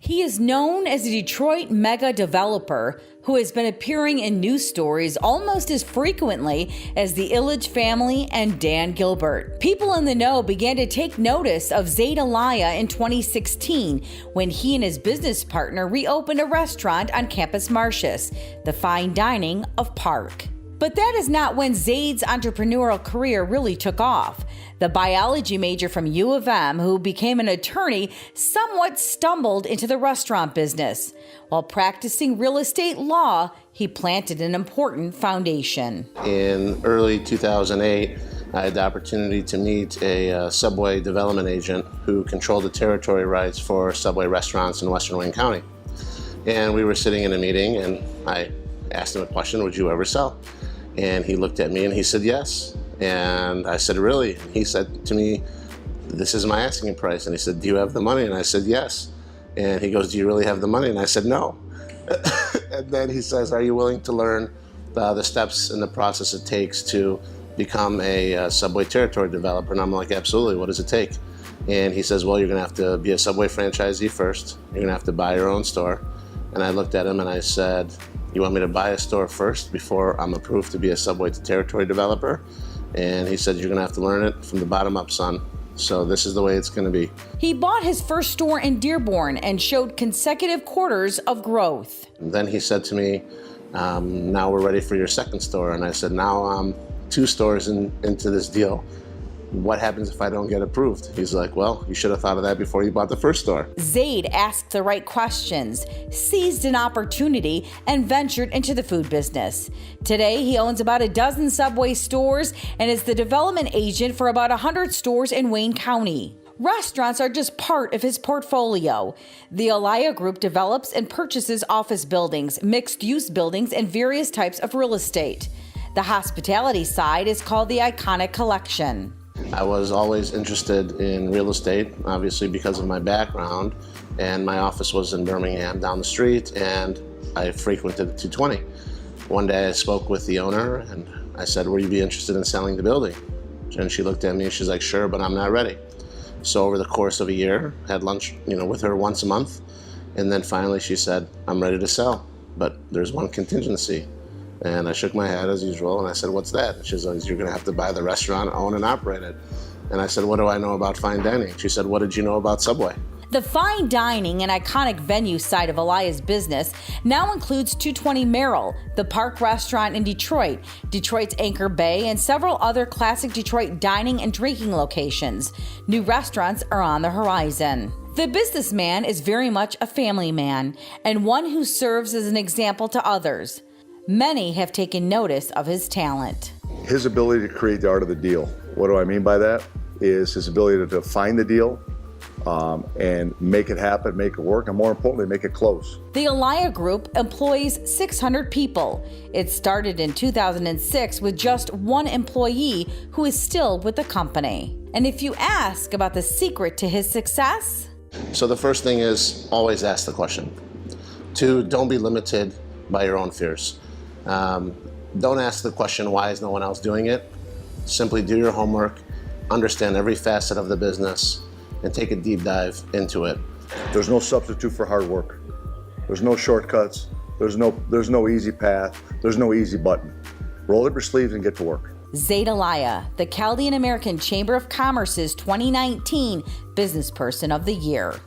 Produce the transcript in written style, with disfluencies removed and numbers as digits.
He is known as a Detroit mega developer who has been appearing in news stories almost as frequently as the Illich family and Dan Gilbert. People in the know began to take notice of Zaid Elia in 2016 when he and his business partner reopened a restaurant on Campus Martius, the fine dining of Park. But that is not when Zaid's entrepreneurial career really took off. The biology major from U of M, who became an attorney, somewhat stumbled into the restaurant business. While practicing real estate law, he planted an important foundation. In early 2008, I had the opportunity to meet a Subway development agent who controlled the territory rights for Subway restaurants in Western Wayne County. And we were sitting in a meeting, and I asked him a question: would you ever sell? And he looked at me and he said yes. And I said, really? He said to me, this is my asking price. And he said, do you have the money? And I said, yes. And he goes, do you really have the money? And I said, no. And then he says, are you willing to learn the steps and the process it takes to become a Subway territory developer? And I'm like, absolutely. What does it take? And he says, well, you're going to have to be a Subway franchisee first. You're going to have to buy your own store. And I looked at him and I said, you want me to buy a store first before I'm approved to be a Subway territory developer? And he said, you're going to have to learn it from the bottom up, son. So this is the way it's going to be. He bought his first store in Dearborn and showed consecutive quarters of growth. And then he said to me, now we're ready for your second store. And I said, now I'm 2 stores into this deal. What happens if I don't get approved? He's like, well, you should have thought of that before you bought the first store. Zaid asked the right questions, seized an opportunity, and ventured into the food business. Today, he owns about a dozen Subway stores and is the development agent for about 100 stores in Wayne County. Restaurants are just part of his portfolio. The Elia Group develops and purchases office buildings, mixed-use buildings, and various types of real estate. The hospitality side is called the Iconic Collection. I was always interested in real estate, obviously because of my background, and my office was in Birmingham down the street, and I frequented 220. One day I spoke with the owner and I said, would you be interested in selling the building? And she looked at me and she's like, sure, but I'm not ready. So over the course of a year, I had lunch with her once a month, and then finally she said, I'm ready to sell, but there's one contingency. And I shook my head as usual, and I said, what's that? And she said, you're gonna have to buy the restaurant, own and operate it. And I said, what do I know about fine dining? She said, what did you know about Subway? The fine dining and iconic venue side of Elia's business now includes 220 Merrill, the Park restaurant in Detroit, Detroit's Anchor Bay, and several other classic Detroit dining and drinking locations. New restaurants are on the horizon. The businessman is very much a family man and one who serves as an example to others. Many have taken notice of his talent. His ability to create the art of the deal. What do I mean by that? Is his ability to find the deal and make it happen, make it work, and more importantly, make it close. The Elia Group employs 600 people. It started in 2006 with just one employee who is still with the company. And if you ask about the secret to his success? So the first thing is always ask the question. 2, don't be limited by your own fears. Don't ask the question, why is no one else doing it? Simply do your homework, understand every facet of the business, and take a deep dive into it. There's no substitute for hard work. There's no shortcuts. There's no easy path. There's no easy button. Roll up your sleeves and get to work. Zaid Elia, the Chaldean Chamber of Commerce's 2019 Business Person of the Year.